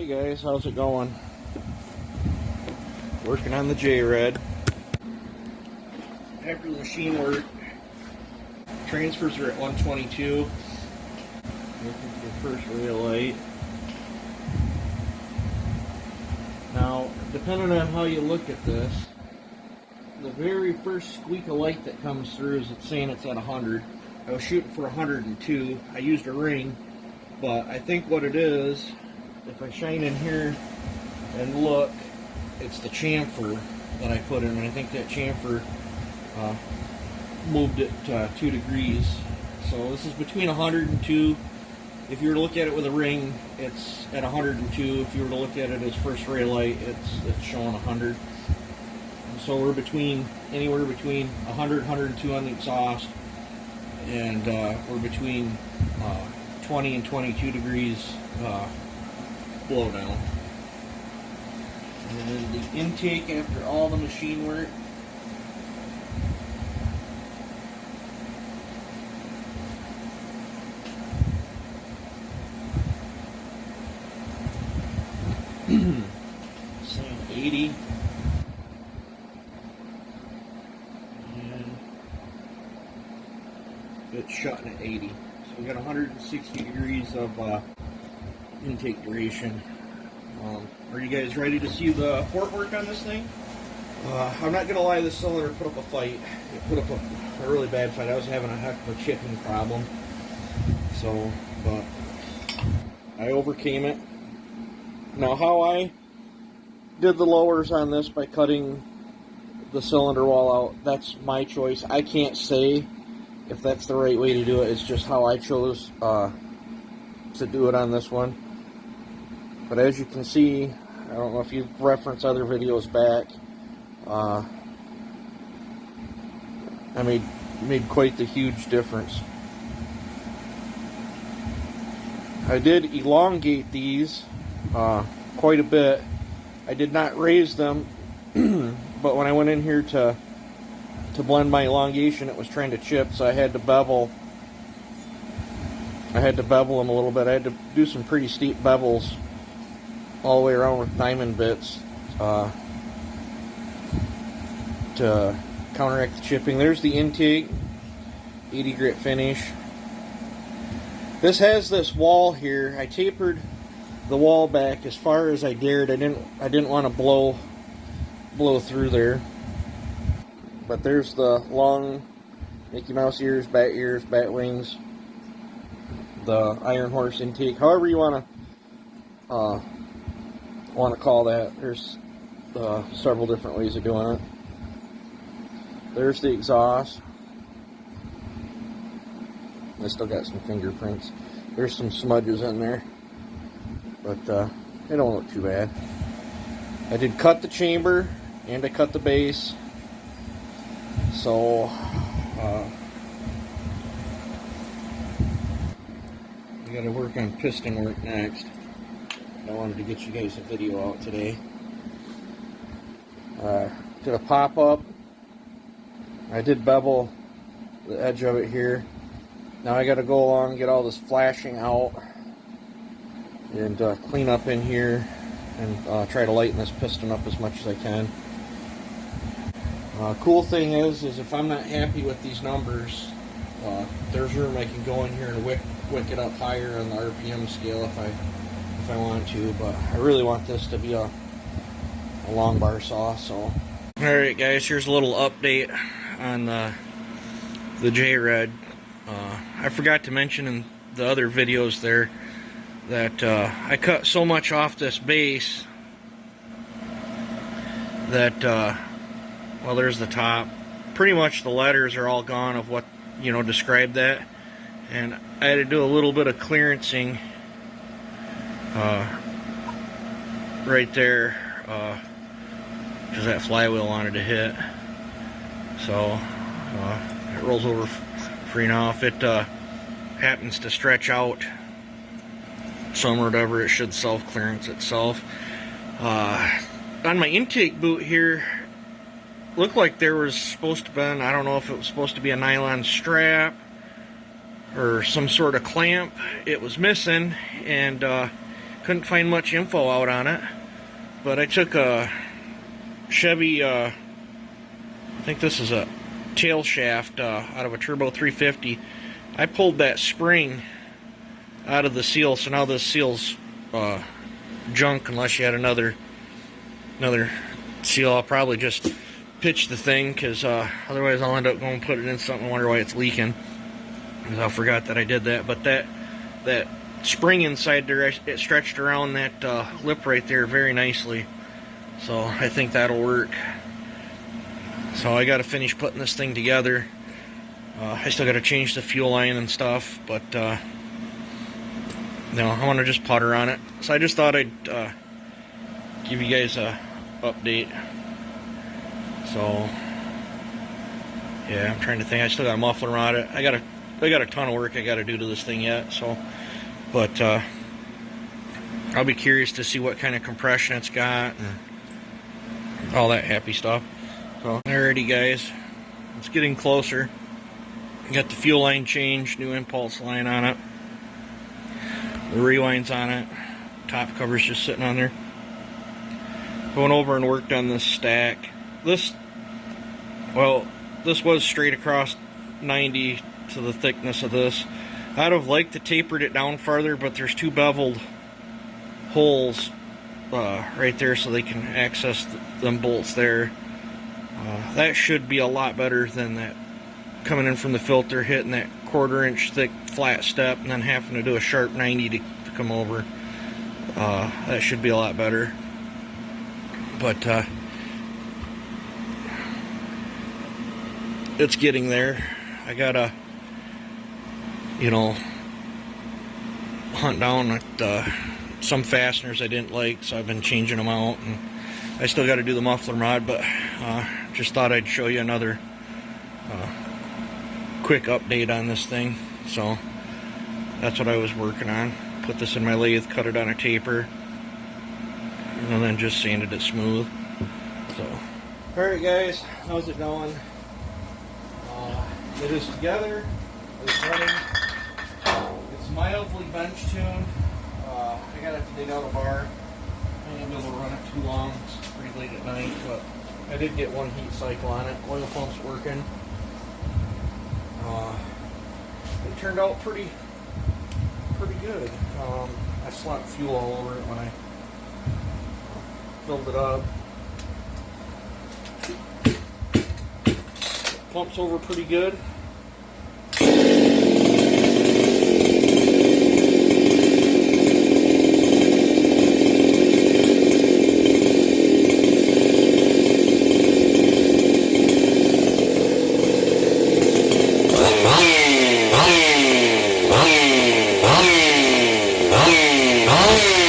Hey guys, how's it going? Working on the J-Red. After the machine work, transfers are at 122. Looking for the first rail light. Now, depending on how you look at this, the very first squeak of light that comes through is it's saying it's at 100. I was shooting for 102. I used a ring, but I think what it is, if I shine in here and look, it's the chamfer that I put in, and I think that chamfer moved it 2 degrees. So this is between 100 and 2. If you were to look at it with a ring, it's at 102. If you were to look at it as first ray light, it's showing 100. So we're anywhere between 100 102 on the exhaust, and we're between 20 and 22 degrees blow down. And then the intake after all the machine work. Saying 80. And it's shutting at 80. So we got 160 degrees of intake duration. Are you guys ready to see the port work on this thing? I'm not gonna lie, this cylinder put up a fight. It put up a really bad fight. I was having a heck of a chipping problem. So, but I overcame it. Now, how I did the lowers on this by cutting the cylinder wall out, that's my choice. I can't say if that's the right way to do it. It's just how I chose to do it on this one. But as you can see, I don't know if you reference other videos back, I made quite the huge difference. I did elongate these quite a bit. I did not raise them, but when I went in here to blend my elongation, it was trying to chip, so I had to bevel. Them a little bit. I had to do some pretty steep bevels all the way around with diamond bits to counteract the chipping. There's the intake, 80 grit finish. This has this wall here. I tapered the wall back as far as I dared. I didn't want to blow through there. But there's the long Mickey Mouse ears, bat wings, the Iron Horse intake, however you want to call that. There's several different ways of doing it. There's the exhaust. I still got some fingerprints. There's some smudges in there, but they don't look too bad. I did cut the chamber and I cut the base, so we got to work on piston work next. I wanted to get you guys a video out today. Did a pop-up. I did bevel the edge of it here. Now I got to go along and get all this flashing out and clean up in here and try to lighten this piston up as much as I can. Cool thing is if I'm not happy with these numbers, there's room I can go in here and wick it up higher on the RPM scale if I want to, but I really want this to be a long bar saw. So, alright guys, here's a little update on the J-Red. I forgot to mention in the other videos there that I cut so much off this base that well, there's the top. Pretty much the letters are all gone of what described that, and I had to do a little bit of clearancing right there because that flywheel wanted to hit. So it rolls over free now. If it happens to stretch out some or whatever, it should self-clearance itself. On my intake boot here, looked like there was supposed to be, I don't know if it was supposed to be a nylon strap or some sort of clamp. It was missing, and couldn't find much info out on it, but I took a Chevy, I think this is a tail shaft out of a Turbo 350. I pulled that spring out of the seal, so now this seal's junk unless you had another seal. I'll probably just pitch the thing, because otherwise I'll end up going and put it in something and wonder why it's leaking, because I forgot that I did that. But that spring inside there, it stretched around that lip right there very nicely, so I think that'll work. So I got to finish putting this thing together. I still got to change the fuel line and stuff, but no, I want to just putter on it. So I just thought I'd give you guys a update. So yeah, I'm trying to think. I still got a muffler on it. I got a ton of work I got to do to this thing yet. So, but I'll be curious to see what kind of compression it's got and all that happy stuff. So alrighty, guys, it's getting closer. Got the fuel line changed, new impulse line on it, the rewinds on it, top cover's just sitting on there. Going over and worked on this stack. This was straight across 90 to the thickness of this. I'd have liked to tapered it down farther, but there's two beveled holes right there, so they can access them bolts there. That should be a lot better than that coming in from the filter, hitting that 1/4 inch thick flat step, and then having to do a sharp 90 to come over. That should be a lot better. But it's getting there. I gotta, hunt down at some fasteners I didn't like, so I've been changing them out, and I still got to do the muffler mod. But just thought I'd show you another quick update on this thing. So that's what I was working on. Put this in my lathe, cut it on a taper, and then just sanded it smooth. So, alright guys, how's it going? It is together. It's running. It's mildly bench tuned. I gotta have to dig out a bar. I ain't able to run it too long. It's pretty late at night, but I did get one heat cycle on it. Oil pump's working. It turned out pretty good. I slapped fuel all over it when I filled it up. Pumps over pretty good. Oh.